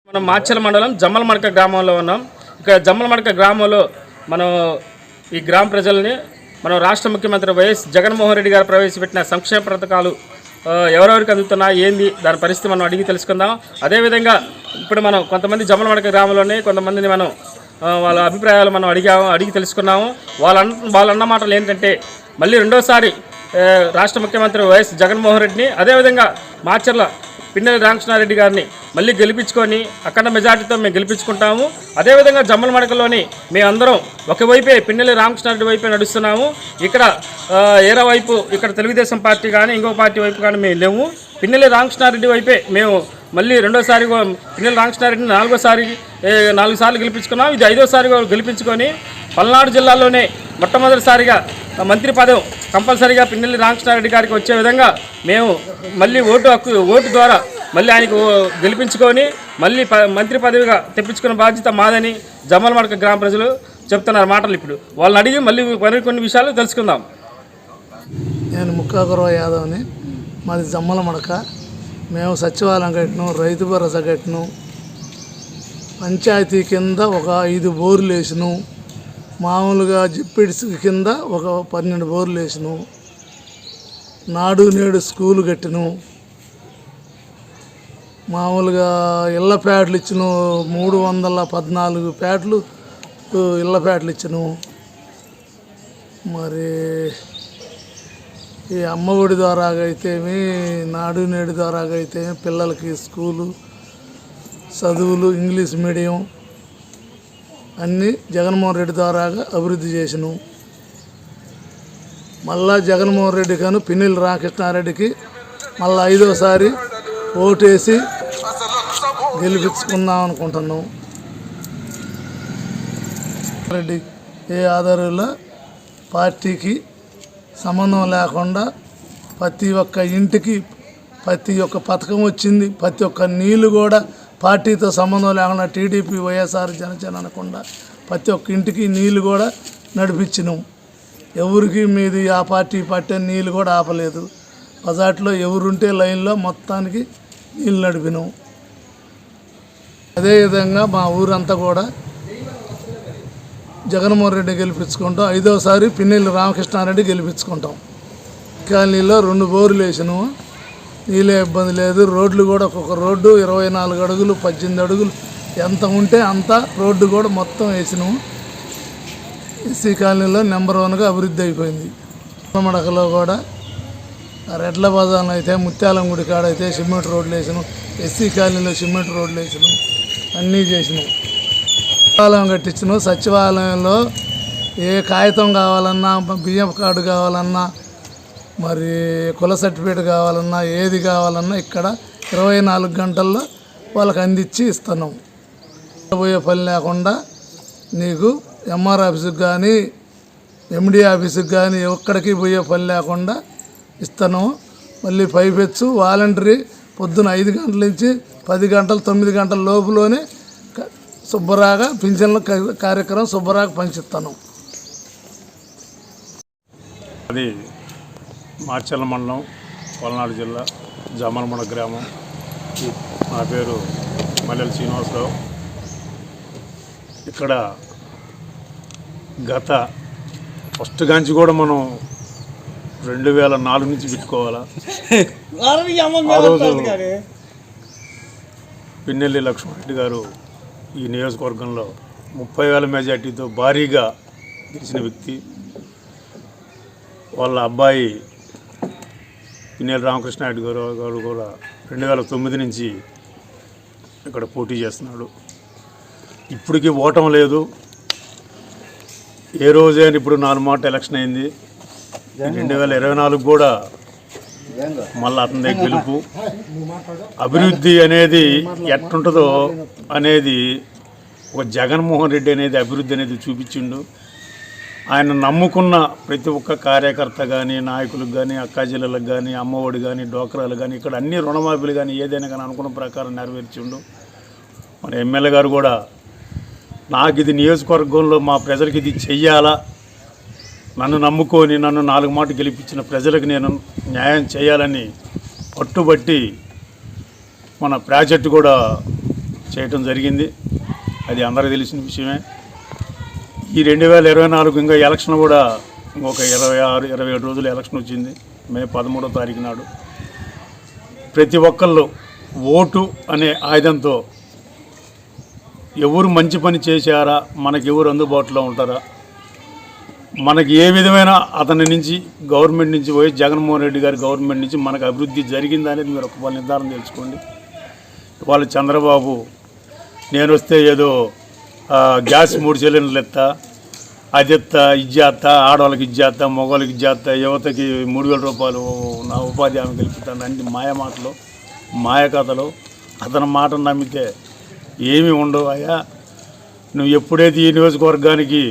మనం మాచర్ల మండలం జమ్మలమడక గ్రామంలో ఉన్నాం. ఇక్కడ జమ్మలమడక గ్రామంలో మనం ఈ గ్రామ ప్రజల్ని మనం రాష్ట్ర ముఖ్యమంత్రి వైఎస్ జగన్మోహన్ రెడ్డి గారు ప్రవేశపెట్టిన సంక్షేమ పథకాలు ఎవరెవరికి అందుతున్నా ఏంది దాని పరిస్థితి మనం అడిగి తెలుసుకుందాం. అదేవిధంగా ఇప్పుడు మనం కొంతమంది జమ్మలమడక గ్రామంలోనే కొంతమందిని మనం వాళ్ళ అభిప్రాయాలు మనం అడిగి తెలుసుకున్నాము. వాళ్ళన్న మాటలు ఏంటంటే మళ్ళీ రెండోసారి రాష్ట్ర ముఖ్యమంత్రి వైఎస్ జగన్మోహన్ రెడ్డిని అదేవిధంగా మాచర్ల పిన్నెల్లి రామకృష్ణారెడ్డి గారిని మళ్ళీ గెలిపించుకొని అఖండ మెజార్టీతో మేము గెలిపించుకుంటాము. అదేవిధంగా జమ్మలమడకలోని మేమందరం ఒకవైపే పిన్నెల్లి రామకృష్ణారెడ్డి వైపే నడుస్తున్నాము. ఇక్కడ ఏరో వైపు ఇక్కడ తెలుగుదేశం పార్టీ కానీ ఇంకో పార్టీ వైపు కానీ మేము లేవు. పిన్నెల్లి రామకృష్ణారెడ్డి వైపే మేము మళ్ళీ రెండోసారి పిన్నెల్లి రామకృష్ణారెడ్డిని 4 సార్లు గెలిపించుకున్నాం. ఇది 5వసారి గెలిపించుకొని పల్నాడు జిల్లాలోనే మొట్టమొదటిసారిగా మంత్రి పదవి కంపల్సరీగా పిన్నెల్లి రామకృష్ణారెడ్డి గారికి వచ్చే విధంగా మేము మళ్ళీ ఓటు ద్వారా మళ్ళీ ఆయనకు గెలిపించుకొని మళ్ళీ మంత్రి పదవిగా తెప్పించుకున్న బాధ్యత మాదని జమ్మలమడక గ్రామ ప్రజలు చెప్తున్నారు మాటలు. ఇప్పుడు వాళ్ళని అడిగి మళ్ళీ కొన్ని విషయాలు తెలుసుకుందాం. నేను ముక్కాకురవ యాదవ్ని, మాది జమ్మలమడక. మేము సచివాలయం కట్టినాం, రైతు భరోసా కట్టినాం, పంచాయతీ కింద ఒక 5 బోర్లు వేసినాం, మామూలుగా జిప్పిడ్స్ కింద ఒక 12 బోర్లు వేసినాం, నాడు నేడు స్కూలు కట్టినాం, మామూలుగా ఇళ్ళ ప్యాడ్లు ఇచ్చినాం, 314 ప్యాడ్లు ఇళ్ళ ప్యాడ్లు ఇచ్చినాం. మరి ఈ అమ్మఒడి ద్వారాగా అయితేమి నాడు నేడు ద్వారాగా అయితే పిల్లలకి స్కూలు చదువులు ఇంగ్లీష్ మీడియం అన్నీ జగన్మోహన్ రెడ్డి ద్వారాగా అభివృద్ధి చేసినాం. మళ్ళా జగన్మోహన్ రెడ్డి గాను పిన్నెల్లి రామకృష్ణారెడ్డికి మళ్ళీ 5వసారి ఓటేసి గెలిపించుకుందాం అనుకుంటున్నాం. రెడ్డి ఏ ఆధారంలో పార్టీకి సంబంధం లేకుండా ప్రతి ఒక్క ఇంటికి ప్రతి ఒక్క పథకం వచ్చింది. ప్రతి ఒక్క నీళ్ళు కూడా పార్టీతో సంబంధం లేకుండా టీడీపీ వైఎస్ఆర్ జనసేన అనకుండా ప్రతి ఒక్క ఇంటికి నీళ్ళు కూడా నడిపించినాం. ఎవరికి మీది ఆ పార్టీ నీళ్ళు కూడా ఆపలేదు. బజాట్లో ఎవరుంటే లైన్లో మొత్తానికి నీళ్ళు నడిపినాం. అదేవిధంగా మా ఊరంతా కూడా జగన్మోహన్ రెడ్డి గెలిపించుకుంటాం. 5వసారి పిన్నెల్లి రామకృష్ణారెడ్డి గెలిపించుకుంటాం. కాలనీలో 2 బోర్లు వేసినాము, నీళ్ళే ఇబ్బంది లేదు. రోడ్లు కూడా ఒక్కొక్క రోడ్డు 24 అడుగులు 18 అడుగులు ఎంత ఉంటే అంత రోడ్డు కూడా మొత్తం వేసినాము. ఎస్సీ కాలనీలో నెంబర్ 1గా అభివృద్ధి అయిపోయింది. మడకలో కూడా రెడ్ల బజార్లో అయితే ముత్యాలం గుడి కాడైతే సిమెంట్ రోడ్లు వేసినాం, ఎస్సీ కాలనీలో సిమెంట్ రోడ్లు వేసినాం, అన్నీ చేసినాం. సచివాలయం కట్టించినాం. సచివాలయంలో ఏ కాగితం కావాలన్నా, బియ్యం కార్డు కావాలన్నా, మరి కుల సర్టిఫికేట్ కావాలన్నా, ఏది కావాలన్నా ఇక్కడ 24 గంటల్లో వాళ్ళకి అందించి ఇస్తున్నాం. పోయే పని లేకుండా నీకు ఎంఆర్ ఆఫీసుకి కానీ ఎండి ఆఫీసుకి కానీ ఎక్కడికి పోయే పని లేకుండా ఇస్తాను. మళ్ళీ పైపెచ్చు వాలంటరీ పొద్దున 5 గంటల నుంచి 10 గంటలు 9 గంటల లోపులోనే శుభ్రంగా పింఛన్ల కార్యక్రమం శుభ్రంగా పంచిస్తాను. అది మాచర్ల మండలం, పల్నాడు జిల్లా, జమ్మలమడక గ్రామం. నా పేరు మల్లెల శ్రీనివాసరావు. ఇక్కడ గత ఫస్ట్ గాంచి కూడా మనం 2004 నుంచి పెట్టుకోవాలా. ఆ రోజు పిన్నెల్లి లక్ష్మణరెడ్డి గారు ఈ నియోజకవర్గంలో 30,000 మెజార్టీతో భారీగా గెలిచిన వ్యక్తి. వాళ్ళ అబ్బాయి పిన్నెల్లి రామకృష్ణారెడ్డి గారు కూడా 2009 నుంచి ఇక్కడ పోటీ చేస్తున్నాడు. ఇప్పటికీ ఓటం లేదు. ఏ రోజైనా ఇప్పుడు 4 మాట ఎలక్షన్ అయింది. 2024 కూడా మళ్ళీ అతని గెలుపు. అభివృద్ధి అనేది ఎట్టుంటుందో అనేది ఒక జగన్మోహన్ రెడ్డి అనేది అభివృద్ధి అనేది చూపించిండు. ఆయన నమ్ముకున్న ప్రతి ఒక్క కార్యకర్త కానీ, నాయకులకు కానీ, అక్కాజిల్లలకు కానీ, అమ్మఒడి కానీ, డోక్రాలు కానీ, ఇక్కడ అన్ని రుణమాఫీలు కానీ ఏదైనా కానీ అనుకున్న ప్రకారం నెరవేర్చిండు. మన ఎమ్మెల్యే గారు కూడా నాకు ఇది నియోజకవర్గంలో మా ప్రజలకు ఇది చెయ్యాలా, నన్ను నమ్ముకొని నన్ను 4 మాట గెలిపించిన ప్రజలకు నేను న్యాయం చేయాలని పట్టుబట్టి మన ప్రాజెక్టు కూడా చేయటం జరిగింది. అది అందరికీ తెలిసిన విషయమే. ఈ 2024 ఇంకా ఎలక్షన్ కూడా ఇంకొక 26-27 రోజులు ఎలక్షన్ వచ్చింది. మే 13వ తారీఖు నాడు ప్రతి ఒక్కళ్ళు ఓటు అనే ఆయుధంతో ఎవరు మంచి పని చేశారా, మనకి ఎవరు అందుబాటులో ఉంటారా, మనకి ఏ విధమైన అతని నుంచి గవర్నమెంట్ నుంచి వైఎస్ జగన్మోహన్ రెడ్డి గారి గవర్నమెంట్ నుంచి మనకు అభివృద్ధి జరిగిందా అనేది మీరు ఒక నిర్ధారణ తెలుసుకోండి. వాళ్ళు చంద్రబాబు నేను వస్తే ఏదో గ్యాస్ 3 సిలిండర్లు ఎత్తా, అది ఎత్తా, ఇది చేస్తా, ఆడవాళ్ళకి ఇది చేస్తా, మగవాళ్ళకి ఇది చేస్తా, యువతకి 3,000 రూపాయలు నా ఉపాధి హామీ కల్పిస్తాను అన్ని మాయ మాటలు, మాయ కథలు. అతని మాటను నమ్మితే ఏమీ ఉండవు. అయ్యా నువ్వు ఎప్పుడైతే ఈ నియోజకవర్గానికి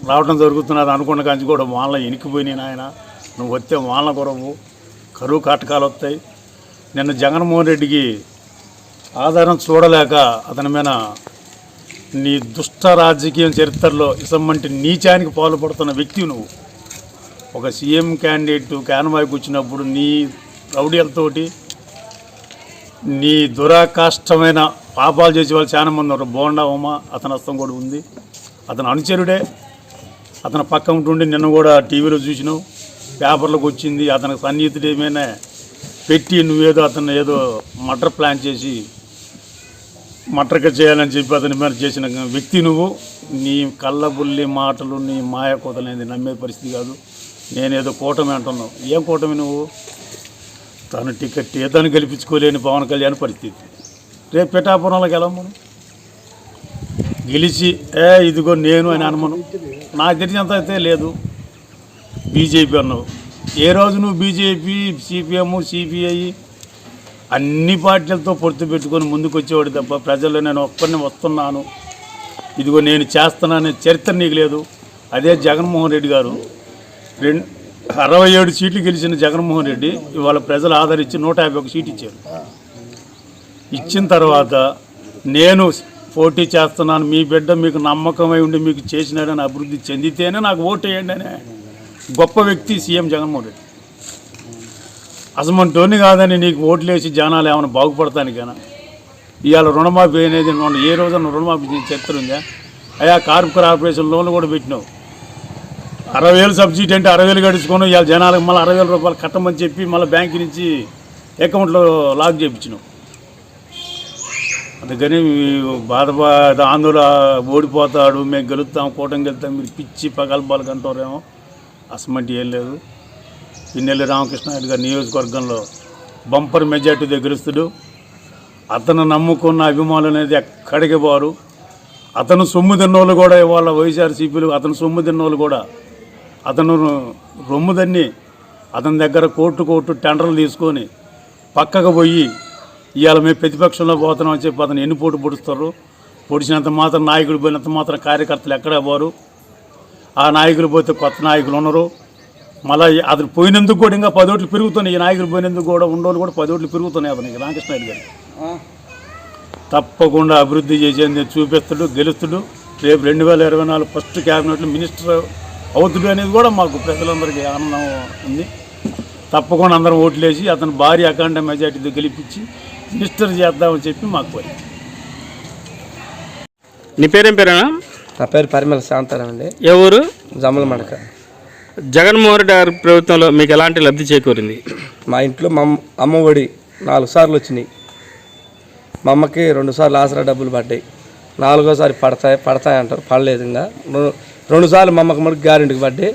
రావడం జరుగుతున్నది అనుకున్న కాంచి కూడా వాళ్ళ ఎనికిపోయినాయి నాయన. నువ్వు వస్తే వాళ్ళ కొరవు కరువు కాటకాలు వస్తాయి. నిన్న జగన్మోహన్ రెడ్డికి ఆధారం చూడలేక అతని మీద నీ దుష్ట రాజకీయం చరిత్రలో ఇసమ్మంటి నీచానికి పాల్పడుతున్న వ్యక్తి నువ్వు. ఒక సీఎం క్యాండిడేట్ కాన్వాయ్కి వచ్చినప్పుడు నీ రౌడీలతోటి నీ దురాకాష్టమైన పాపాలు చేసే వాళ్ళు చాలా మంది ఉన్నారు. బోండా ఉమా అతని హస్తం కూడా ఉంది. అతను అనుచరుడే. అతని పక్క ఉంటుండి నిన్న కూడా టీవీలో చూసినావు, పేపర్లకు వచ్చింది. అతనికి సన్నిహితుడు ఏమైనా పెట్టి నువ్వేదో అతను ఏదో మర్డర్ ప్లాన్ చేసి మర్డర్గా చేయాలని చెప్పి అతని మీద చేసిన వ్యక్తి నువ్వు. నీ కళ్ళబుల్లి మాటలు, నీ మాయ కోతలేని నమ్మే పరిస్థితి కాదు. నేనేదో కూటమి అంటున్నావు. ఏం కూటమి నువ్వు? తను టికెట్ ఏదని గెలిపించుకోలేని పవన్ కళ్యాణ్ పరిస్థితి. రేపు పిఠాపురంలోకి వెళ్ళాం మనం గెలిచి ఇదిగో నేను అని అనమను. నాకు తెలిసినంత అయితే లేదు. బీజేపీ అన్నావు. ఏ రోజు నువ్వు బీజేపీ, సిపిఎం, సిపిఐ అన్ని పార్టీలతో పొత్తు పెట్టుకొని ముందుకు వచ్చేవాడు తప్ప ప్రజల్లో నేను ఒక్కరిని వస్తున్నాను, ఇదిగో నేను చేస్తున్నానే చరిత్ర నీకు లేదు. అదే జగన్మోహన్ రెడ్డి గారు 67 సీట్లు గెలిచిన జగన్మోహన్ రెడ్డి ఇవాళ ప్రజలు ఆదరించి 151 సీట్లు ఇచ్చారు. ఇచ్చిన తర్వాత నేను పోటీ చేస్తున్నాను, మీ బిడ్డ మీకు నమ్మకమై ఉండి మీకు చేసినాడని అభివృద్ధి చెందితేనే నాకు ఓటు వేయండి అనే గొప్ప వ్యక్తి సీఎం జగన్మోహన్ రెడ్డి. అసమంటోని కాదని నీకు ఓట్లు వేసి జనాలు ఏమైనా బాగుపడతానికైనా. ఇవాళ రుణమాఫీ అనేది ఏ రోజున రుణమాఫీ చరిత్ర ఉందా? అయ్యా కార్పొరేషన్ లోన్లు కూడా పెట్టినావు. 60,000 సబ్సిడీ అంటే 60,000 గడుచుకొని ఇవాళ జనాలకు మళ్ళీ 60,000 రూపాయలు కట్టమని చెప్పి మళ్ళీ బ్యాంకు నుంచి అకౌంట్లో లాక్ చేయించినావు. అందుకని ఆందోళన ఓడిపోతాడు, మేము గెలుస్తాం, కూటమి గెలుస్తాం, మీరు పిచ్చి పగలబాలు కంటారేమో. అసమంటి ఏం లేదు. పిన్నెల్లి రామకృష్ణారెడ్డి గారి నియోజకవర్గంలో బంపర్ మెజార్టీతో గెలుస్తాడు. అతను నమ్ముకున్న అభిమానులు అనేది ఎక్కడికి పోరు. అతను సొమ్ము తిన్నోళ్ళు కూడా ఇవాళ వైఎస్ఆర్సీపీలు అతను సొమ్ము తిన్నోళ్ళు కూడా అతను రొమ్ము తన్ని అతని దగ్గర కోర్టు టెండర్లు తీసుకొని పక్కకు పోయి ఇవాళ మేము ప్రతిపక్షంలో పోతున్నాం అని చెప్పి అతను ఎన్ని పోటు పొడుస్తారు. పొడిచినంత మాత్రం నాయకుడు పోయినంత మాత్రం కార్యకర్తలు ఎక్కడా పోరు. ఆ నాయకులు పోతే కొత్త నాయకులు ఉన్నారు. మళ్ళీ అతను పోయినందుకు కూడా ఇంకా 10 ఓట్లు పెరుగుతున్నాయి. ఈ నాయకులు పోయినందుకు కూడా ఉండోళ్ళు కూడా 10 ఓట్లు పెరుగుతున్నాయి అతనికి. రామకృష్ణారెడ్డి గారు తప్పకుండా అభివృద్ధి చేసేది చూపిస్తాడు, గెలుస్తాడు. రేపు 2024 ఫస్ట్ క్యాబినెట్లో మినిస్టర్ అవుతుడు అనేది కూడా మాకు ప్రజలందరికీ ఆనందం ఉంది. తప్పకుండా అందరం ఓట్లేసి అతను భారీ అఖండ మెజార్టీతో గెలిపించి మినిస్టర్ చేద్దామని చెప్పి మాకు పోయి. నీ పేరేం పేరేనా? నా పేరు పరిమళ శాంతారావు అండి. ఏ ఊరు? జమ్మల మడక. జగన్మోహన్ రెడ్డి గారి ప్రభుత్వంలో మీకు ఎలాంటి లబ్ధి చేకూరింది? మా ఇంట్లో అమ్మ ఒడి 4 సార్లు వచ్చినాయి. మా అమ్మకి 2 సార్లు ఆసరా డబ్బులు పడ్డాయి. 4వసారి పడతాయి అంటారు, పడలేదు. ఇంకా 2 సార్లు మా అమ్మకి మటుకు గ్యారెంటీకి పడ్డాయి.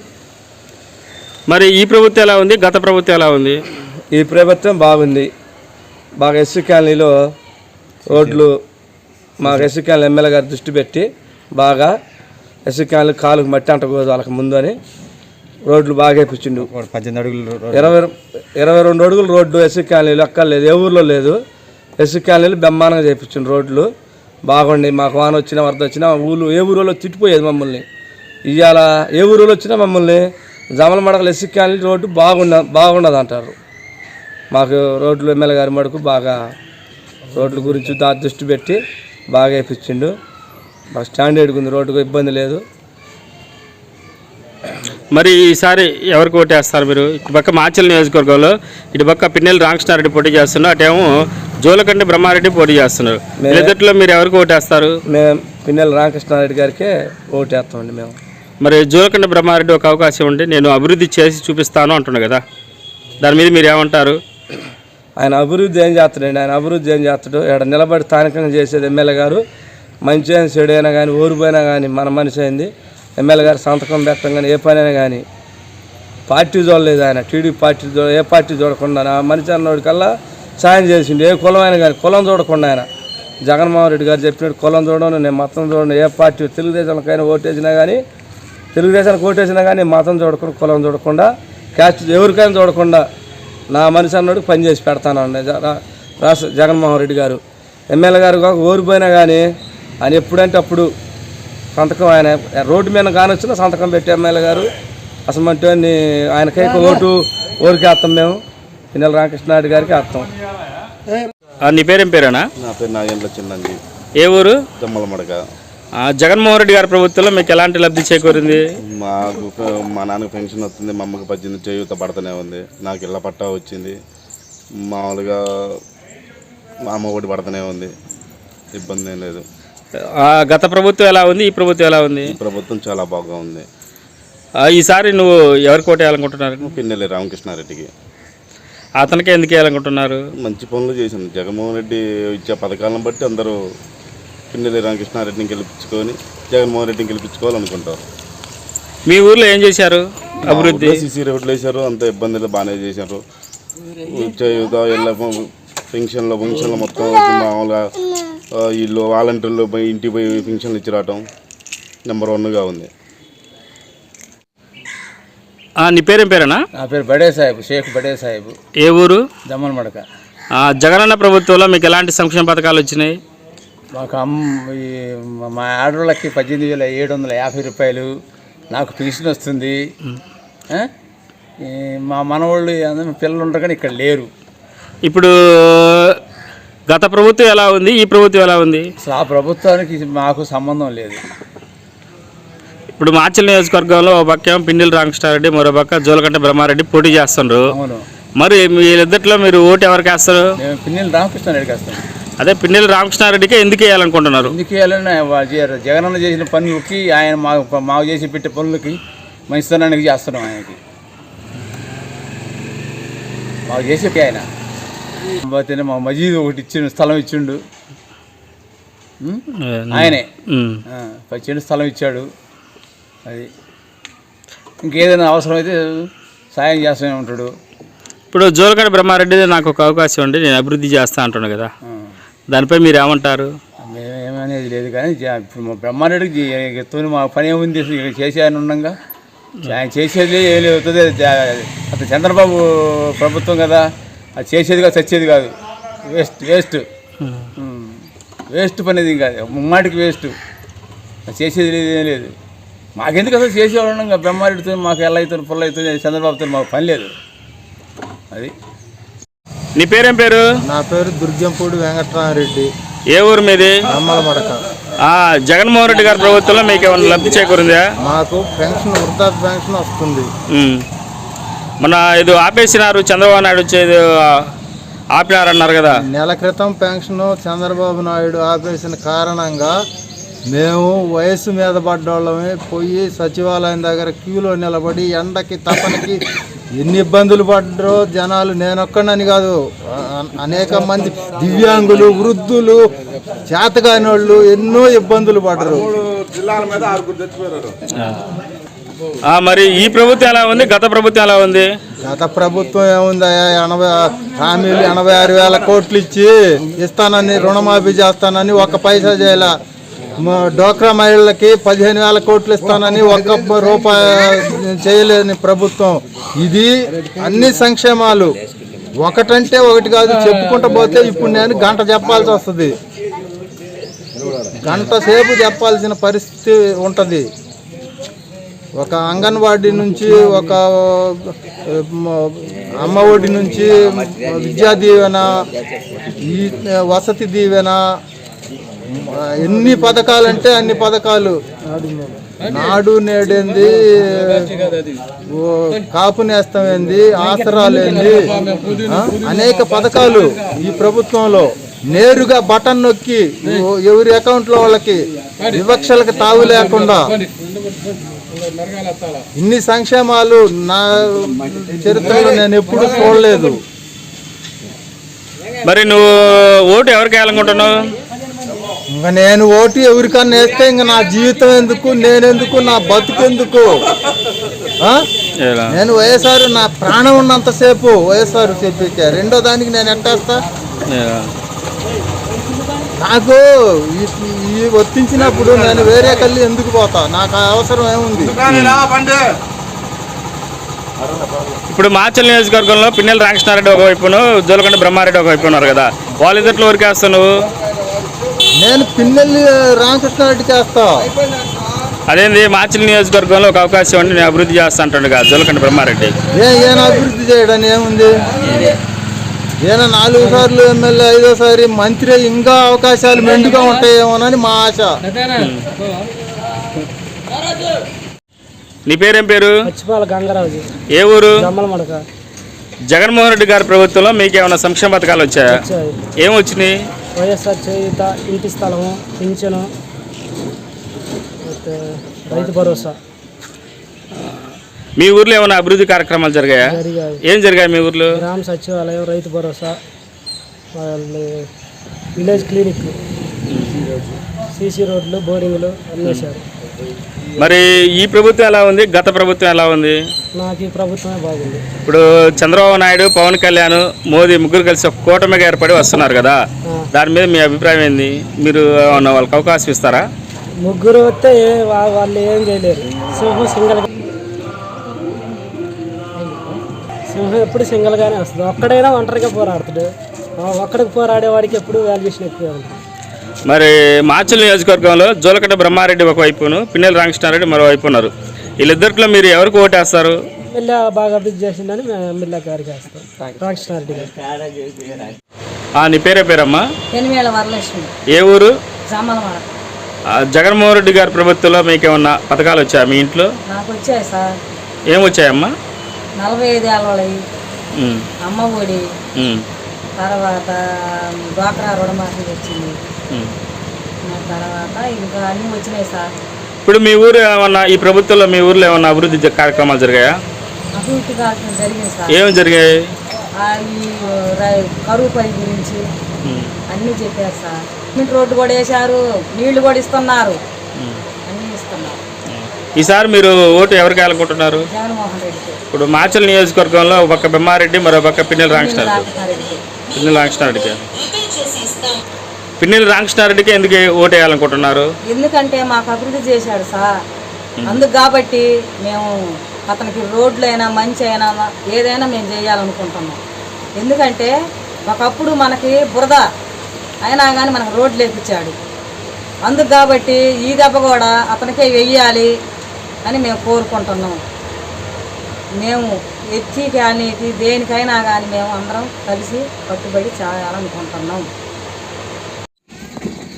మరి ఈ ప్రభుత్వం ఎలా ఉంది, గత ప్రభుత్వం ఎలా ఉంది? ఈ ప్రభుత్వం బాగుంది. బాగా ఎస్సీ కాలనీలో రోడ్లు మాకు ఎస్సీ కాలనీ ఎమ్మెల్యే గారు దృష్టి పెట్టి బాగా ఎస్సీ కాలనీ కాలుకు మట్టి అంటకూడదు వాళ్ళకి ముందు అని రోడ్లు బాగా వేయించిండు. 18 అడుగులు 22 అడుగులు రోడ్డు ఎస్సీ కాలనీలో ఎక్కర్లేదు, ఏ ఊర్లో లేదు. ఎస్సీ కాలనీలు బ్రహ్మాండంగా చేయించిండు. రోడ్లు బాగుండి మాకు వాన వచ్చినా వరద వచ్చినా ఏ ఊరిలో తిట్టిపోయేది మమ్మల్ని. ఇవాళ ఏ ఊరిలో వచ్చినా మమ్మల్ని జమల మడకలు ఎస్సీ కాలనీ రోడ్డు బాగుండదు అంటారు. మాకు రోడ్లు ఎమ్మెల్యే గారి మడుకు బాగా రోడ్ల గురించి దృష్టి పెట్టి బాగా వేయించిండు. బాగా స్టాండర్డ్గా ఉంది, రోడ్డుకు ఇబ్బంది లేదు. మరి ఈసారి ఎవరికి ఓటేస్తారు మీరు? ఇటు పక్క మాచల్ నియోజకవర్గంలో ఇటు పక్క పిన్నెల్లి రామకృష్ణారెడ్డి పోటీ చేస్తున్నారు, అటేమో జోలకండి బ్రహ్మారెడ్డి పోటీ చేస్తున్నారు. వీళ్ళిద్దరిలో మీరు ఎవరికి ఓటేస్తారు? మేము పిన్నెల్లి రామకృష్ణారెడ్డి గారికే ఓటేస్తామండి మేము. మరి జోలకండి బ్రహ్మారెడ్డి ఒక అవకాశం ఉండి నేను అభివృద్ధి చేసి చూపిస్తాను అంటున్నాడు కదా, దాని మీద మీరు ఏమంటారు? ఆయన అభివృద్ధి ఏం చేస్తాడండి? ఆయన అభివృద్ధి ఏం చేస్తాడు? ఇక్కడ నిలబడి స్థానికంగా చేసేది ఎమ్మెల్యే గారు. మంచి అయినా చెడు అయినా కానీ ఓడిపోయినా కానీ మన మనిషి అయింది. ఎమ్మెల్యే గారు సంతకం పెట్టడం కానీ ఏ పనైనా కానీ పార్టీ చూడలేదు ఆయన. టీడీపీ పార్టీ ఏ పార్టీ చూడకుండా ఆ మనిషి అన్నోడి కల్లా సాయం చేసిండు. ఏ కులం అయినా కానీ కులం చూడకుండా ఆయన జగన్మోహన్ రెడ్డి గారు చెప్పినట్టు కులం చూడను, నేను మతం చూడను. ఏ పార్టీ తెలుగుదేశానికైనా ఓటేసినా కానీ తెలుగుదేశానికి ఓటేసినా కానీ మతం చూడకుండా కులం చూడకుండా క్యాస్ట్ ఎవరికైనా చూడకుండా నా మనిషి అన్నోడికి పనిచేసి పెడతానండి రాష్ట్ర జగన్మోహన్ రెడ్డి గారు. ఎమ్మెల్యే గారు ఓడిపోయినా కానీ ఆయన ఎప్పుడంటే అప్పుడు సంతకం ఆయన రోడ్డు మీద కానొచ్చినా సంతకం పెట్టి ఎమ్మెల్యే గారు అసలు అంటే ఆయనకైతే ఓటు ఓరికేస్తాం మేము. పిన్నెల్లి రామకృష్ణారెడ్డి గారికి వేస్తాం. నీ పేరేం పేరేనా? నా పేరు నాగేంద్ర చిన్నంజి. ఏ ఊరు? జమ్మల మడక. జగన్మోహన్ రెడ్డి గారి ప్రభుత్వంలో మీకు ఎలాంటి లబ్ధి చేకూరింది? మా నాన్నకు పెన్షన్ వస్తుంది, మా అమ్మకి 18 చేయూత పడుతూనే ఉంది, నాకు ఇళ్ళ పట్టా వచ్చింది, మామూలుగా మా అమ్మ ఒకటి పడుతూనే ఉంది, ఇబ్బంది ఏం లేదు. గత ప్రభుత్వం ఎలా ఉంది, ఈ ప్రభుత్వం ఎలా ఉంది? ఈ ప్రభుత్వం చాలా బాగా ఉంది. ఈసారి నువ్వు ఎవరికి ఓటు వేయాలనుకుంటున్నారు? పిన్నెల్లి రామకృష్ణారెడ్డికి. అతనికే ఎందుకు వేయాలనుకుంటున్నారు? మంచి పనులు చేసింది. జగన్మోహన్ రెడ్డి ఇచ్చే పథకాలను బట్టి అందరూ పిన్నెల్లి రామకృష్ణారెడ్డిని గెలిపించుకొని జగన్మోహన్ రెడ్డిని గెలిపించుకోవాలనుకుంటారు. మీ ఊర్లో ఏం చేశారు అభివృద్ధి? సీసీ రోడ్లు వేశారు, అంత ఇబ్బందులు బాగానే చేశారు. చేయూత ఇళ్ళ పెన్షన్లు మొత్తం మామూలుగా వీళ్ళు వాలంటీర్లు ఇంటికి పోయి పెన్షన్లు ఇచ్చి రావటం నెంబర్ 1గా ఉంది. నీ పేరేం పేరేనా? నా పేరు బడే సాహెబ్, షేక్ బడే సాహెబ్. ఏ ఊరు? జమ్మల మడక. జగనన్న ప్రభుత్వంలో మీకు ఎలాంటి సంక్షేమ పథకాలు వచ్చినాయి? మాకు మా ఆడవాళ్ళకి 18,750 రూపాయలు, నాకు పెన్షన్ వస్తుంది. మా మనవాళ్ళు పిల్లలు ఉంటారు కానీ ఇక్కడ లేరు. ఇప్పుడు గత ప్రభుత్వం ఎలా ఉంది, ఈ ప్రభుత్వం ఎలా ఉంది? అసలు ఆ ప్రభుత్వానికి మాకు సంబంధం లేదు. ఇప్పుడు మాచల్ నియోజకవర్గంలో ఒక పక్క పిన్నెల్లి రామకృష్ణారెడ్డి, మరో పక్క జోలకంటి బ్రహ్మారెడ్డి పోటీ చేస్తున్నారు. అవును. మరి వీళ్ళిద్దరిలో మీరు ఓటు ఎవరికి వేస్తారు? మేము పిన్నెల్లి రామకృష్ణారెడ్డికి వేస్తాం. అదే పిన్నెల్లి రామకృష్ణారెడ్డికి ఎందుకు వేయాలనుకుంటున్నారు? ఎందుకు వేయాలని జగనన్న చేసిన పనులకి ఆయన మాకు చేసి పెట్టే పనులకి మంచితనానికి చేస్తున్నాం. ఆయనకి మాకు చేసే ఆయన మా మజీద్ ఒకటి ఇచ్చిండు, స్థలం ఇచ్చిండు ఆయనే. 10 సెంట్లు స్థలం ఇచ్చాడు. అది ఇంకేదైనా అవసరమైతే సాయం చేస్తూనే ఉంటాడు. ఇప్పుడు జోలకంటి బ్రహ్మారెడ్డి నాకు ఒక అవకాశం ఉండి నేను అభివృద్ధి చేస్తా అంటున్నాను కదా, దానిపై మీరు ఏమంటారు? మేమేమనేది లేదు కానీ ఇప్పుడు మా బ్రహ్మారెడ్డికి మా పని ఏముంది చేసే ఆయన ఉండగా ఆయన చేసేది ఏం లేదు. అతను చంద్రబాబు ప్రభుత్వం కదా, అది చేసేది కాదు, చచ్చేది కాదు. వేస్ట్ పనేది ఇంకా ముమ్మాటికి వేస్ట్. చేసేది లేదు, ఏం లేదు. మాకెందుకు అసలు చేసేవాళ్ళు ఉండగా బ్రహ్మారెడ్డితో మాకు ఎలా అవుతుంది, పుల్ల అవుతుంది, చంద్రబాబుతో మాకు పని లేదు. అది. నీ పేరేం పేరు? నా పేరు దుర్గంపూడి వెంకటరామరెడ్డి. ఏ ఊరు మీది? జమ్మల మడక. జగన్మోహన్ రెడ్డి గారి ప్రభుత్వంలో మీకు ఏమైనా లబ్ధి చేకూరిందా? మాకు పెన్షన్, వృద్ధాప్య పెన్షన్ వస్తుంది. మన ఇది ఆపేసినారు, చంద్రబాబు నాయుడు వచ్చేది ఆపినారన్నారు కదా. నెల క్రితం పెన్షన్ చంద్రబాబు నాయుడు ఆపేసిన కారణంగా మేము వయసు మీద పడ్డోళ్ళమే పోయి సచివాలయం దగ్గర క్యూలో నిలబడి ఎండకి తపనకి ఎన్ని ఇబ్బందులు పడ్డారో జనాలు. నేనొక్కడని కాదు, అనేక మంది దివ్యాంగులు, వృద్ధులు, చేతగాని వాళ్ళు ఎన్నో ఇబ్బందులు పడ్డరు. మరి ఈ ప్రభుత్వం ఎలా ఉంది, గత ప్రభుత్వం ఎలా ఉంది? గత ప్రభుత్వం ఏముందయ్యా, 86,000 కోట్లు ఇచ్చి ఇస్తానని, రుణమాఫీ చేస్తానని 1 పైసా చేయాల. డోక్రా మహిళలకి 15,000 కోట్లు ఇస్తానని 1 రూపాయి చేయలేని ప్రభుత్వం ఇది. అన్ని సంక్షేమాలు ఒకటంటే ఒకటి కాదు, చెప్పుకుంటూ పోతే ఇప్పుడు నేను గంట చెప్పాల్సి వస్తుంది. గంట సేపు చెప్పాల్సిన పరిస్థితి ఉంటుంది. ఒక అంగన్వాడీ నుంచి, ఒక అమ్మ ఒడి నుంచి, విద్యా దీవెన, ఈ వసతి దీవెన, ఎన్ని పథకాలు అంటే అన్ని పథకాలు. నాడు నేడేంది, కాపు నేస్తమేంది, ఆసరాలేంది, అనేక పథకాలు ఈ ప్రభుత్వంలో నేరుగా బటన్ నొక్కి ఎవరి అకౌంట్లో వాళ్ళకి వివక్షలకు తావు లేకుండా ఇన్ని సంక్షేమాలు నా చరిత్రలో నేను ఎప్పుడు చూడలేదు. మరి నువ్వు ఓటు ఎవరికి వేయాలనుకుంటున్నావు? ఇంకా నేను ఓటు ఎవరికన్నా వేస్తే ఇంకా నా జీవితం ఎందుకు, నేనెందుకు, నా బతుకెందుకు? నేను వైఎస్ఆర్, నా ప్రాణం ఉన్నంతసేపు వైఎస్ఆర్ చెప్పితే రెండో దానికి నేను ఎట్టేస్తా? నాకు ఈ వర్తించినప్పుడు నేను వేరే కళ్ళు ఎందుకు పోతా? నాకు ఆ అవసరం ఏముంది? ఇప్పుడు మాచల్ నియోజకవర్గంలో పిన్నెల రామకృష్ణారెడ్డి ఒకవైపును, జోలకండ బ్రహ్మారెడ్డి ఒకవైపు ఉన్నారు కదా, వాళ్ళిద్దరిలో ఎవరికి వేస్తావు నువ్వు? నేను పిన్నెల్లి రామకృష్ణారెడ్డికి వేస్తా. అదేంది మాచల్ నియోజకవర్గంలో ఒక అవకాశం అండి, నేను అభివృద్ధి చేస్తా అంటాడు కదా జోలకండ బ్రహ్మారెడ్డి. ఈయన అభివృద్ధి చేయడానికి ఏముంది? ఈయన 4 సార్లు ఎమ్మెల్యే, 5వ సారి మంత్రి, ఇంకా అవకాశాలు మెండుగా ఉంటాయేమోనని మా ఆశ. నీ పేరేం పేరు? గంగరాజు. ఏ ఊరు? జమ్మలమడక. జగన్మోహన్ రెడ్డి గారి ప్రభుత్వంలో మీకు ఏమైనా సంక్షేమ పథకాలు వచ్చాయా? ఏం వచ్చినాయి? వైఎస్ఆర్ చేయూత, ఇంటి స్థలము, పింఛను, రైతు భరోసా. మీ ఊర్లో ఏమైనా అభివృద్ధి కార్యక్రమాలు జరిగాయా? ఏం జరిగాయి మీ ఊర్లో? గ్రామ సచివాలయం, Rythu Bharosa, village clinic, CC రోడ్లు, బోరింగ్లు అన్నీ వేశారు. మరి ఈ ప్రభుత్వం ఎలా ఉంది, గత ప్రభుత్వం ఎలా ఉంది? నాకు ఈ ప్రభుత్వమే బాగుంది. ఇప్పుడు చంద్రబాబు నాయుడు, పవన్ కళ్యాణ్, మోదీ ముగ్గురు కలిసి ఒక కూటమిగా ఏర్పడి వస్తున్నారు కదా, దాని మీద మీ అభిప్రాయం ఏంది? మీరు ఏమన్నా వాళ్ళకి అవకాశం ఇస్తారా? ముగ్గురు వస్తే వాళ్ళు ఏం చేయలేరు. సింహం ఎప్పుడు సింగల్గానే వస్తుంది. ఒక్కడైనా ఒంటరిగా పోరాడుతాడు. ఒక్కడికి పోరాడేవాడికి ఎప్పుడు వాల్యుయేషన్ ఎక్కువ ఉంటుంది. మరి మాచల్ నియోజకవర్గంలో జోలకండ బ్రహ్మారెడ్డి ఒకవైపును, పిన్నెల రామకృష్ణారెడ్డి మరోవైపు ఉన్నారు. వీళ్ళిద్దరిలో మీరు ఎవరికి ఓటేస్తారు? ఎమ్మెల్యే బాగా అభివృద్ధి చేసిందని మేము ఎమ్మెల్యే గారికి వేస్తాం, రామకృష్ణారెడ్డి గారు. నీ పేరమ్మా? వరలక్ష్మి. ఏ ఊరు? జమ్మలమడక. జగన్మోహన్ రెడ్డి గారి ప్రభుత్వంలో మీకు ఏమన్నా పథకాలు వచ్చాయా మీ ఇంట్లో? నాకు వచ్చాయి సార్. ఏం వచ్చాయమ్మా? 45 ఏళ్ళ అమ్మ ఒడి, తర్వాత డ్వాక్రా రుణమాఫీ వచ్చింది, తర్వాత ఇంకా అన్నీ వచ్చినాయి సార్. ఇప్పుడు మీ ఊరు ఏమన్నా, ఈ ప్రభుత్వంలో మీ ఊర్లో ఏమన్నా అభివృద్ధి కార్యక్రమాలు జరిగాయా? అభివృద్ధి కార్యక్రమం జరిగింది సార్. ఏమేమి జరిగాయి? ఈ కరువు పని గురించి అన్నీ చెప్పారు సార్. రోడ్డు కూడా వేశారు, నీళ్లు కూడా ఇస్తున్నారు, అన్నీ ఇస్తున్నారు. ఈసారి మీరు ఓటు ఎవరికి వేయాలనుకుంటున్నారు? జగన్మోహన్ రెడ్డి. ఇప్పుడు మాచల్ నియోజకవర్గంలో ఒక పక్క బ్రహ్మారెడ్డి, మరో పక్క పిన్నెల రామకృష్ణారెడ్డి. పిన్నెల రామకృష్ణారెడ్డికి పిన్నెల రామకృష్ణారెడ్డికి ఎందుకు ఓటు వేయాలనుకుంటున్నారు? ఎందుకంటే మాకు అభివృద్ధి చేశాడు సార్, అందుకు కాబట్టి మేము అతనికి రోడ్లైనా మంచి అయినా ఏదైనా మేము చేయాలనుకుంటున్నాం. ఎందుకంటే ఒకప్పుడు మనకి బురద అయినా కానీ మనకు రోడ్లు వేపించాడు, అందుకు కాబట్టి ఈ దెబ్బ కూడా అతనికే వెయ్యాలి అని మేము కోరుకుంటున్నాం. మేము ఎత్తి కానీ దేనికైనా కానీ మేము అందరం కలిసి కట్టుబడి చేయాలనుకుంటున్నాం.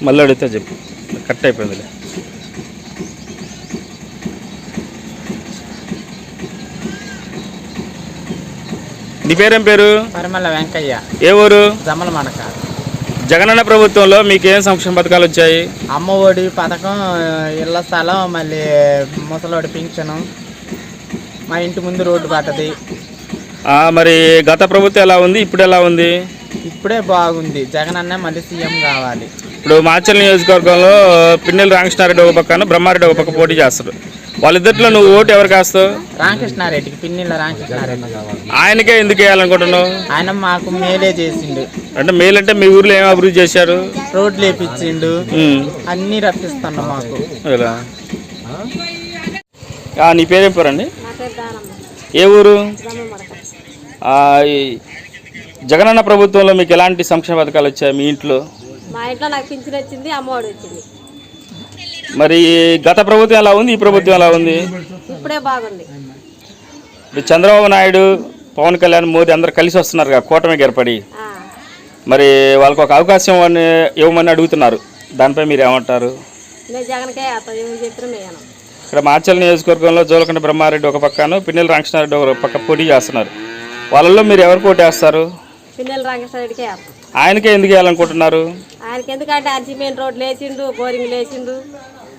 మళ్ళీ అడిగితే చెప్పు, కట్ అయిపోయింది. నీ పేరేం పేరు? పరిమళ వెంకయ్య. ఏ ఊరు? జమ్మలమడక. జగనన్న ప్రభుత్వంలో మీకు ఏం సంక్షేమ పథకాలు వచ్చాయి? అమ్మ ఒడి పథకం, ఇళ్ల స్థలం, మళ్ళీ ముసలోడి పింఛను, మా ఇంటి ముందు రోడ్డు పడ్డది. మరి గత ప్రభుత్వం ఎలా ఉంది, ఇప్పుడు ఎలా ఉంది? ఇప్పుడే బాగుంది. జగన్ అన్న మళ్ళీ సీఎం కావాలి. ఇప్పుడు మాచల్ నియోజకవర్గంలో పిన్నెల రామకృష్ణారెడ్డి ఒక పక్కన, బ్రహ్మారెడ్డి ఒక పక్క పోటీ చేస్తారు. వాళ్ళిద్దరిలో నువ్వు ఓటు ఎవరికి వేస్తావు? రామకృష్ణారెడ్డికి, పిన్నెల రామకృష్ణారెడ్డి. ఆయనకే ఎందుకు వేయాలనుకుంటున్నావు? ఆయన మాకు మేలే చేసిండు. అంటే మేలంటే మీ ఊర్లో ఏం అభివృద్ధి చేశారు? రోడ్లు వేపించిండు, అన్నీ రప్పిస్తున్నాడు మాకు. నీ పేరేం పేరండి? ఏ ఊరు? జగనన్న ప్రభుత్వంలో మీకు ఎలాంటి సంక్షేమ పథకాలు వచ్చాయి మీ ఇంట్లో? మా ఇంట్లో నాకు పింఛన్ వచ్చింది, అమ్మఒడి వచ్చింది. మరి గత ప్రభుత్వం ఎలా ఉంది, ఈ ప్రభుత్వం ఎలా ఉంది? ఇప్పుడే బాగుంది. చంద్రబాబు నాయుడు, పవన్ కళ్యాణ్, మోదీ అందరు కలిసి వస్తున్నారు కదా కూటమికి ఏర్పడి, మరి వాళ్ళకు ఒక అవకాశం ఇవ్వమని అడుగుతున్నారు. దానిపై మీరు ఏమంటారు? నేను జగన్కే వేస్తాను, ఏమి చెప్పినా మేము. ఇక్కడ మాచల్ నియోజకవర్గంలో జోలకండ బ్రహ్మారెడ్డి ఒక పక్కను పిన్నెల రామకృష్ణారెడ్డి ఒక పక్క పోటీ చేస్తున్నారు. వాళ్ళల్లో మీరు ఎవరికి ఓటేస్తారు? పిన్నెల రామకృష్ణారెడ్డికే వేస్తాం. ఆయనకే ఎందుకు వేయాలనుకుంటున్నారు? ఆయనకి ఎందుకంటే ఆయన సిమెంట్ రోడ్లు వేసిండు, బోరింగ్లు వేసిండు,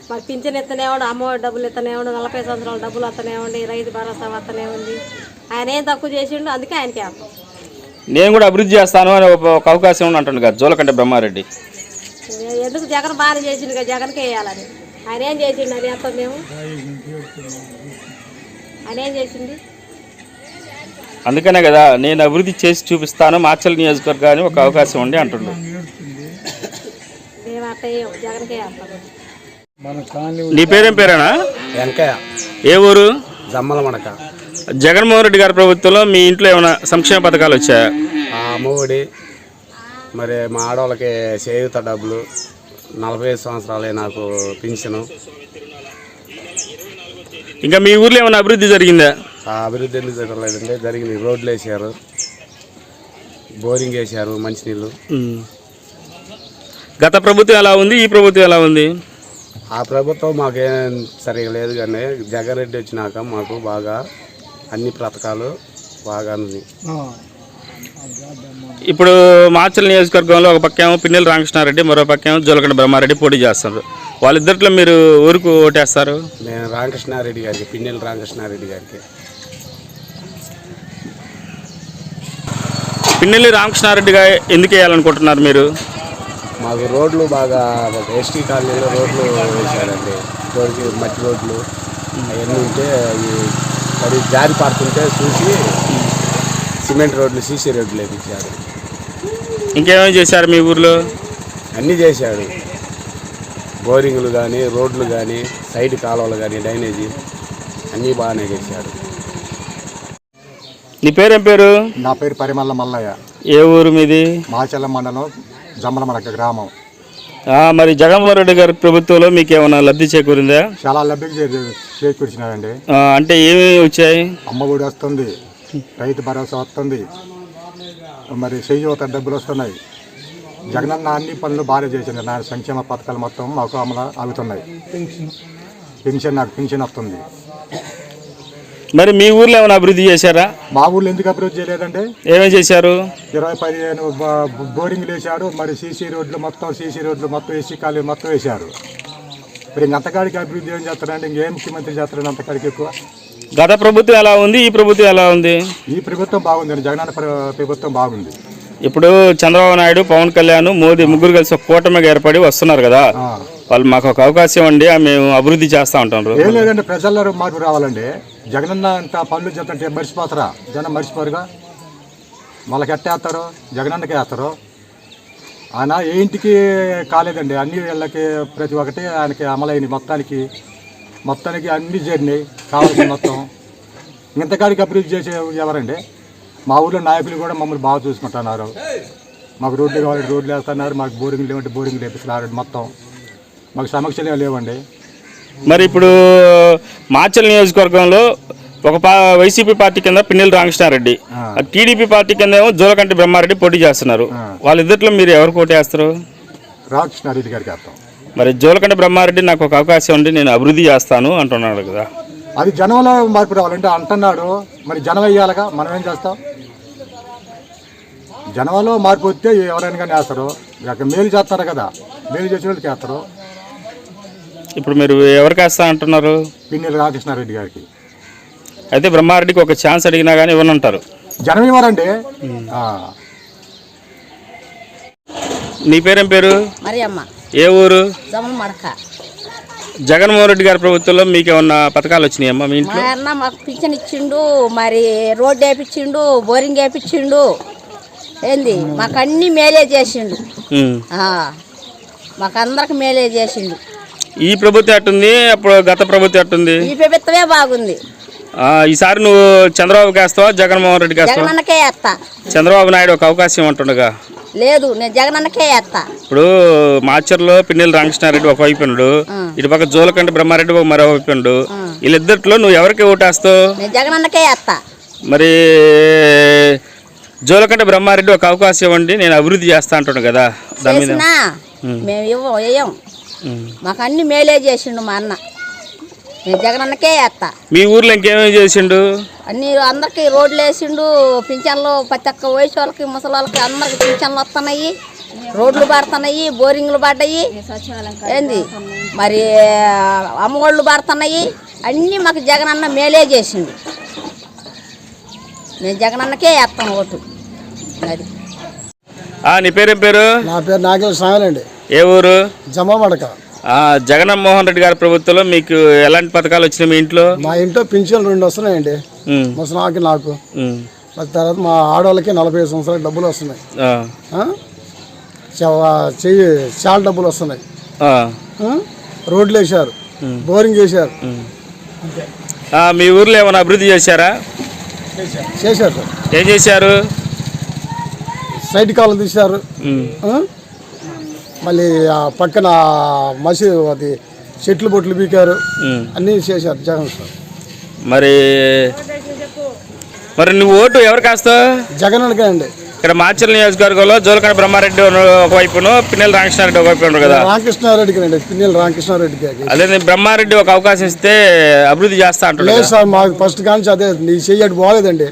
మాకు పింఛన్ ఇస్తనేవాడు, అమ్మఒడి డబ్బులు ఇస్తనేవాడు, 40 సంవత్సరాల డబ్బులు వస్తనేవండి, రైతు భరోసా వస్తనే ఉంది. ఆయన ఏం తక్కువ చేసిండు, అందుకే ఆయనకే వేస్తాం. నేను కూడా అభివృద్ధి చేస్తాను అని ఒక అవకాశం ఉంది అంటుండు కదా జోలకండ బ్రహ్మారెడ్డి. ఎందుకు జగన్ బాగానే చేసిండు కదా, జగన్కే వేయాలని. ఆయన ఏం చేసిండు అది వేస్తాం మేము. ఆయన ఏం చేసిండు? అందుకనే కదా నేను అభివృద్ధి చేసి చూపిస్తాను మాచల్ నియోజకవర్గాన్ని ఒక అవకాశం ఉండి అంటుండు. మేము అట్ట జగన్కే వేస్తాం. నీ పేరేం పేరేనా? వెంకయ్య, ఏ ఊరు? జమ్మల మడక. జగన్మోహన్ రెడ్డి గారి ప్రభుత్వంలో మీ ఇంట్లో ఏమైనా సంక్షేమ పథకాలు వచ్చాయా? అమ్మఒడి, మరి మా ఆడవాళ్ళకి చేయూత డబ్బులు, 45 సంవత్సరాలే నాకు పింఛను. ఇంకా మీ ఊర్లో ఏమైనా అభివృద్ధి జరిగిందా? ఆ అభివృద్ధి ఎందుకు జరగలేదంటే జరిగింది. రోడ్లు వేసారు, బోరింగ్ వేసారు, మంచినీళ్ళు. గత ప్రభుత్వం ఎలా ఉంది, ఈ ప్రభుత్వం ఎలా ఉంది? ఆ ప్రభుత్వం మాకేం సరిగా లేదు, కానీ జగన్ రెడ్డి వచ్చినాక మాకు బాగా అన్ని పథకాలు బాగా ఉంది. ఇప్పుడు మాచల్ నియోజకవర్గంలో ఒక పక్కేమో పిన్నెల రామకృష్ణారెడ్డి, మరో పక్కేమో జోలకండ బ్రహ్మారెడ్డి పోటీ చేస్తున్నారు. వాళ్ళిద్దరిలో మీరు ఊరికి ఓటేస్తారు? నేను రామకృష్ణారెడ్డి గారికి, పిన్నెల రామకృష్ణారెడ్డి గారికి. పిన్నెల్లి రామకృష్ణారెడ్డిగా ఎందుకు వేయాలనుకుంటున్నారు మీరు? మాకు రోడ్లు బాగా ఎస్టీ కాలనీలో రోడ్లు వేశారండి. రోడ్కి మట్టి రోడ్లు అవన్నీ ఉంటే అవి జారి పడుతుంటే చూసి సిమెంట్ రోడ్లు, సీసీ రోడ్లు వేయించారు. ఇంకేమేమి చేశారు మీ ఊర్లో? అన్నీ చేశాడు. బోరింగ్లు కానీ, రోడ్లు కానీ, సైడ్ కాలువలు కానీ, డ్రైనేజీ అన్నీ బాగానే చేశాడు. నీ పేరేం పేరు? నా పేరు పరిమళ మల్లయ్య. ఏ ఊరు మీది? మాచల్ల మండలం, జమ్మలమడక గ్రామం. మరి జగన్మోహన్ రెడ్డి గారి ప్రభుత్వంలో మీకు ఏమైనా లబ్ధి చేకూరిందా? చాలా లబ్ధి చేకూర్చినాయండి. అంటే ఏమి వచ్చాయి? అమ్మఒడి వస్తుంది, రైతు భరోసా వస్తుంది, మరి చేయూత డబ్బులు వస్తున్నాయి. జగనన్న అన్ని పనులు బాగా చేసింది. నా సంక్షేమ పథకాలు మొత్తం మాకు అమలు అవుతున్నాయి. పెన్షన్, నాకు పెన్షన్ వస్తుంది. మరి మీ ఊర్లో ఏమైనా అభివృద్ధి చేశారా? మా ఊర్లో ఎందుకు అభివృద్ధి చేయలేదండి? ఏమేమి చేశారు? 15 బోరింగ్లు వేశాడు, మరి సీసీ రోడ్లు మొత్తం ఎస్సీ కాలనీ మొత్తం వేశారు. మరి అంతకాడికి అభివృద్ధి ఏం చేస్తారండి? ఇంకేం ముఖ్యమంత్రి చేస్తారండి అంతకాడికి ఎక్కువ? గత ప్రభుత్వం ఎలా ఉంది, ఈ ప్రభుత్వం ఎలా ఉంది? ఈ ప్రభుత్వం బాగుందండి, జగనన్న ప్రభుత్వం బాగుంది. ఇప్పుడు చంద్రబాబు నాయుడు, పవన్ కళ్యాణ్, మోదీ ముగ్గురు కలిసి ఒక కూటమిగా ఏర్పడి వస్తున్నారు కదా, వాళ్ళు మాకు ఒక అవకాశం అండి, మేము అభివృద్ధి చేస్తా ఉంటారు. ఏం లేదండి, ప్రజల్లో మార్పు రావాలండి. జగనన్న అంత పనులు చేస్తుంటే మర్చిపోతారా? జనం మర్చిపోరుగా. వాళ్ళకి ఎట్టేస్తారు, జగనన్నకే వేస్తారు. ఆయన ఏ ఇంటికి కాలేదండి, అన్ని వీళ్ళకి ప్రతి ఒక్కటి ఆయనకి అమలైనవి. మొత్తానికి అన్ని జరిగినాయి కావాల్సిన మొత్తం. ఇంతకాడికి అభివృద్ధి చేసే ఎవరండి? మా ఊళ్ళో నాయకులు కూడా మమ్మల్ని బాగా చూసుకుంటున్నారు. మాకు రోడ్లు కావాలి, రోడ్లు వేస్తున్నారు. మాకు బోరింగ్లు లేవంటే బోరింగ్లు వేపిస్తున్నారు. మొత్తం మాకు సమస్యలు లేవండి. మరి ఇప్పుడు మాచల్ నియోజకవర్గంలో ఒక వైసీపీ పార్టీ కింద పిన్నెల రామకృష్ణారెడ్డి, టీడీపీ పార్టీ కింద ఏమో జోలకంటి బ్రహ్మారెడ్డి పోటీ చేస్తున్నారు. వాళ్ళిద్దరిలో మీరు ఎవరికి ఓటేస్తారు? రామకృష్ణారెడ్డి గారికి వేస్తాం. మరి జోలకంటి బ్రహ్మారెడ్డి నాకు ఒక అవకాశం ఉండి నేను అభివృద్ధి చేస్తాను అంటున్నాడు కదా, అది జనంలో మార్పు రావాలంటే అంటున్నాడు. మరి జనం వేయాలిగా, మనం ఏం చేస్తాం? జనంలో మార్పు వస్తే ఎవరైనా కానీ వేస్తారు. మేలు చేస్తారు కదా, మేలు చేసే వాళ్ళకి వేస్తారు. ఇప్పుడు మీరు ఎవరికి వేస్తా అంటున్నారు? పిన్నెల రామకృష్ణారెడ్డి గారికి. అయితే బ్రహ్మారెడ్డికి ఒక ఛాన్స్ అడిగినా కానీ ఇవ్వనంటారు. జనం ఇవ్వరండి. నీ పేరేం పేరు? మరియమ్మ. ఏ ఊరు? జమ్మలమడక. జగన్మోహన్ రెడ్డి గారి ప్రభుత్వంలో మీకు ఏమన్నా పథకాలు వచ్చినాయమ్మా మీ ఇంట్లో? మా అన్న మాకు పింఛన్ ఇచ్చిండు, మరి రోడ్డు వేయించిండు, బోరింగ్ వేయించిండు. ఏంది మాకు అన్ని మేలే చేసిండు. మాకు అందరికి మేలే చేసిండు. ఈ ప్రభుత్వం ఎట్టుంది, అప్పుడు గత ప్రభుత్వం ఎట్టుంది? ఈ ప్రభుత్వమే బాగుంది. ఈసారి నువ్వు చంద్రబాబుకి వేస్తావా, జగన్మోహన్ రెడ్డికి వేస్తావా? జగనన్నకే వేస్తా. చంద్రబాబు నాయుడు ఒక అవకాశం అంటుండగా. లేదు, నేను జగనన్నకే వేస్తా. ఇప్పుడు మాచర్లో పిన్నెల రామకృష్ణారెడ్డి ఒక వైపునుడు, ఇటు పక్క జోలకంటి బ్రహ్మారెడ్డి ఒక మరో వైపునుడు. వీళ్ళిద్దరిలో నువ్వు ఎవరికి ఓటేస్తావు? నేను జగనన్నకే వేస్తా. మరి జోలకంటి బ్రహ్మారెడ్డి ఒక అవకాశం ఇవ్వండి, నేను అభివృద్ధి చేస్తా అంటున్నాను కదా, దాని మీద మేము వేయం. మాకు అన్ని మేలే చేసిండు మా అన్న. నేను జగనన్నకే వేస్తా. మీ ఊర్లో ఇంకేమేమి చేసిండు? అన్ని అందరికి రోడ్లు వేసిండు, పింఛన్లు ప్రతి ఒక్క వయసు వాళ్ళకి ముసలి వాళ్ళకి అందరికి పింఛన్లు వస్తున్నాయి, రోడ్లు పడుతున్నాయి, బోరింగ్లు పడ్డాయి, ఏంది మరి అమ్మఒళ్ళు పడుతున్నాయి. అన్నీ మాకు జగనన్న మేలే చేసిండు. నేను జగనన్నకే వేస్తాను ఓటు. అది నీ పేరేం పేరు? నా పేరు నాగేశ్వర స్వామి అండి. ఏ ఊరు? జమ్మమడక. జగన్మోహన్ రెడ్డి గారి ప్రభుత్వంలో మీకు ఎలాంటి పథకాలు వచ్చినాయి మీ ఇంట్లో? మా ఇంట్లో పింఛన్లు 2 వస్తున్నాయండి, ముసలాకి నాకు. తర్వాత మా ఆడవాళ్ళకి 45 సంవత్సరాల డబ్బులు వస్తున్నాయి. చాలా డబ్బులు వస్తున్నాయి. రోడ్లు వేశారు, బోరింగ్ వేశారు. మీ ఊర్లో ఏమైనా అభివృద్ధి చేశారా? చేశారు సార్. ఏం చేశారు? సైడ్ కాలం తీశారు. మళ్ళీ ఆ పక్కన మసీదు అది చెట్లు బొట్లు బీకారు, అన్నీ చేశారు జగన్ సార్. మరి నువ్వు ఓటు ఎవరికి వేస్తావు? జగన్కే అండి. ఇక్కడ మాచర్ల నియోజకవర్గంలో జోలకండ బ్రహ్మారెడ్డి ఒకవైపును, పిన్నెల రామకృష్ణారెడ్డి ఒకవైపు ఉన్నారు కదా. రామకృష్ణారెడ్డికి అండి, పిన్నెల రామకృష్ణారెడ్డికి. అదే బ్రహ్మారెడ్డి ఒక అవకాశం ఇస్తే అభివృద్ధి చేస్తా అంటారు. లేదు సార్, మాకు ఫస్ట్ కానీ అదే నీ చెయ్యడు బాగలేదండి.